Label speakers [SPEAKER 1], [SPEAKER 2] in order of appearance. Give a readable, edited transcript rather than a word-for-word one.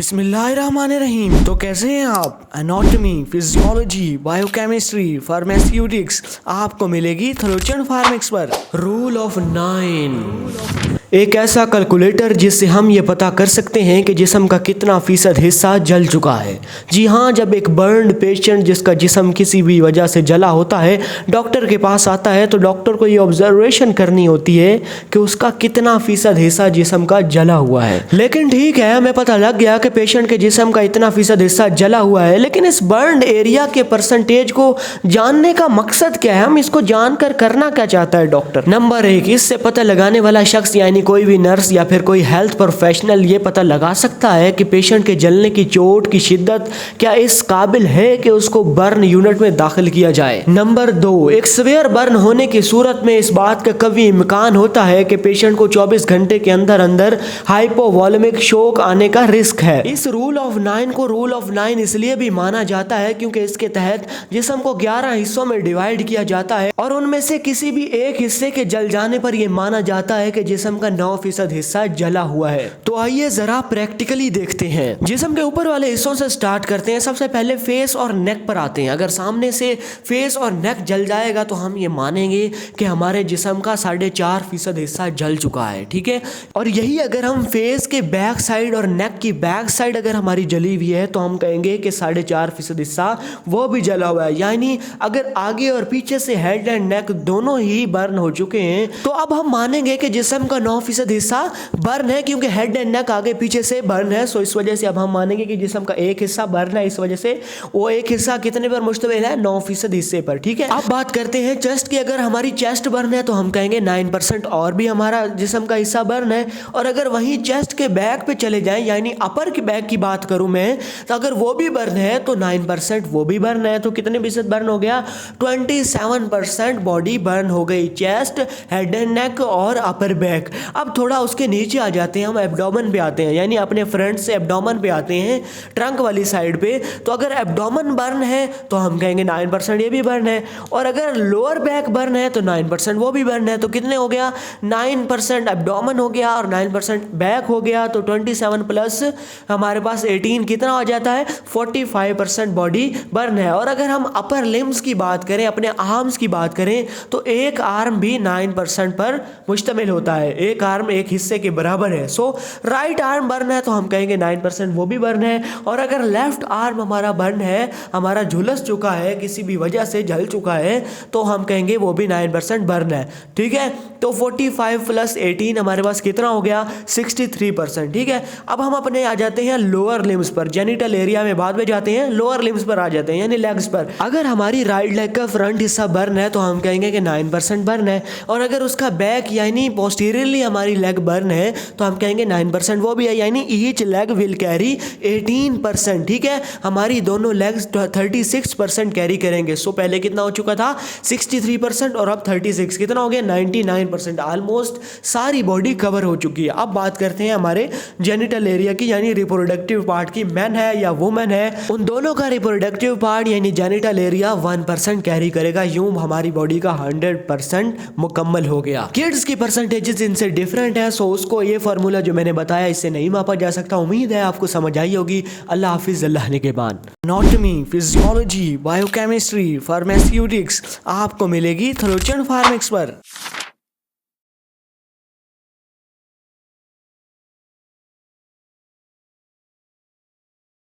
[SPEAKER 1] बिस्मिल्लाहिर्रहमानिर्रहीम। तो कैसे हैं आप? एनाटॉमी, फिजियोलॉजी, बायोकेमिस्ट्री, फार्मास्यूटिक्स आपको मिलेगी थलोचन फार्मिक्स पर। रूल ऑफ 9, एक ऐसा कैलकुलेटर जिससे हम ये पता कर सकते हैं कि जिस्म का कितना फ़ीसद हिस्सा जल चुका है। जी हाँ, जब एक बर्न्ड पेशेंट जिसका जिस्म किसी भी वजह से जला होता है डॉक्टर के पास आता है तो डॉक्टर को ये ऑब्जर्वेशन करनी होती है कि उसका कितना फ़ीसद हिस्सा जिस्म का जला हुआ है। लेकिन ठीक है, हमें पता लग गया कि पेशेंट के जिस्म का इतना फ़ीसद हिस्सा जला हुआ है, लेकिन इस बर्न्ड एरिया के परसेंटेज को जानने का मकसद क्या है? हम इसको जानकर करना क्या चाहता है डॉक्टर? नंबर 1, इससे पता लगाने वाला शख्स यानी कोई भी नर्स या फिर कोई हेल्थ प्रोफेशनल ये पता लगा सकता है कि पेशेंट के जलने की चोट की शिद्दत क्या इस काबिल है कि उसको बर्न यूनिट में दाखिल किया जाए। नंबर 2, एक सवेयर बर्न होने की सूरत में इस बात का कभी इम्कान होता है कि पेशेंट को 24 घंटे के अंदर अंदर हाइपोवॉलेमिक शोक आने का रिस्क है। इस रूल ऑफ 9 को रूल ऑफ 9 इसलिए भी माना जाता है क्योंकि इसके तहत जिस्म को 11 हिस्सों में डिवाइड किया जाता है और उनमें से किसी भी एक हिस्से के जल जाने पर यह माना जाता है कि जिस्म का 9% हिस्सा जला हुआ है। तो आइए जरा प्रैक्टिकली देखते हैं। जिस्म के ऊपर वाले हिस्सों से स्टार्ट करते हैं। सबसे पहले फेस और नेक पर आते हैं। अगर सामने से फेस और नेक जल जाएगा तो हम ये मानेंगे कि हमारे जिस्म का 4.5% हिस्सा जल चुका है, ठीक है। और यही अगर हम फेस के बैक साइड और नेक की बैक साइड अगर हमारी जली हुई है तो हम कहेंगे कि 4.5% हिस्सा वो भी जला हुआ है। यानी अगर आगे और पीछे से हेड एंड नेक दोनों ही बर्न हो चुके हैं तो अब हम मानेंगे कि जिस्म का 9% हिस्सा बर्न है, क्योंकि हेड एंड नेक आगे पीछे से बर्न है। सो इस वजह से अब हम मानेंगे कि जिस्म का एक हिस्सा बर्न है। इस वजह से वो एक हिस्सा कितने पर मुश्तमिल है? 9% हिस्से पर, ठीक है। अब बात करते हैं चेस्ट की। अगर हमारी चेस्ट बर्न है तो हम कहेंगे 9% और भी हमारा जिस्म का हिस्सा बर्न है। और अगर वहीं चेस्ट के बैक पे चले जाएं, यानी अपर के बैक की बात करूं मैं, तो अगर वो भी बर्न है तो 9% वो भी बर्न है। तो कितने फीसद बर्न हो गया? 27% बॉडी बर्न हो गई। चेस्ट, हेड एंड नेक और अपर बैक। अब थोड़ा उसके नीचे आ जाते हैं, हम एब्डोमेन पे आते हैं, यानी अपने फ्रंट से एब्डोमेन पे आते हैं, ट्रंक वाली साइड पे। तो अगर एब्डोमेन बर्न है तो हम कहेंगे 9% ये भी बर्न है। और अगर लोअर बैक बर्न है तो 9% वो भी बर्न है। तो कितने हो गया? 9% एब्डोमेन हो गया और 9% बैक हो गया। तो 27 प्लस हमारे पास 18 कितना हो जाता है? 45% बॉडी बर्न है। और अगर हम अपर लिम्स की बात करें, अपने आर्म्स की बात करें, तो एक आर्म भी 9% पर मुश्तमिल होता है। एक आर्म एक हिस्से के बराबर है। सो राइट आर्म बर्न है तो हम कहेंगे 9% वो भी बर्न है। और अगर लेफ्ट आर्म हमारा बर्न है, हमारा झुलस चुका है, किसी भी वजह से जल चुका है, तो हम कहेंगे वो भी 9% बर्न है, ठीक है। तो 45 प्लस 18 हमारे पास कितना हो गया? 63%, ठीक है। अब हम अपने आ जाते हैं लोअर लिम्स पर। जेनिटल एरिया में बाद में जाते हैं, लोअर लिम्स पर आ जाते हैं, यानी लेग्स पर। अगर हमारी राइट लेग का फ्रंट हिस्सा बर्न है तो हम कहेंगे कि 9% बर्न है। और अगर उसका बैक यानी पोस्टीरियरली हमारी लेग बर्न है तो हम कहेंगे 9% वो भी है, यानी ईच लेग विल कैरी 18%, ठीक है। हमारी दोनों लेग्स 36% कैरी करेंगे। सो पहले कितना हो चुका था? 63% और अब 36, कितना हो गया? 99%। ऑलमोस्ट सारी बॉडी कवर हो चुकी है। अब बात करते हैं हमारे जेनिटल एरिया की, यानी रिप्रोडक्टिव पार्ट की। मैन है या वुमेन है, उन दोनों का रिप्रोडक्टिव पार्ट यानी जेनिटल एरिया 1% कैरी करेगा। यूं हमारी बॉडी का 100% मुकम्मल हो गया। किड्स की परसेंटेजेस इनसे डिफरेंट है। सो उसको ये फार्मूला जो मैंने बताया इससे नहीं मापा जा सकता। उम्मीद है आपको समझ आई होगी। अल्लाह हाफिज, अल्लाह निगहबान। एनाटॉमी, फिजियोलॉजी, बायोकेमिस्ट्री, फार्मास्यूटिक्स आपको मिलेगी थलोचन फार्मिक्स पर।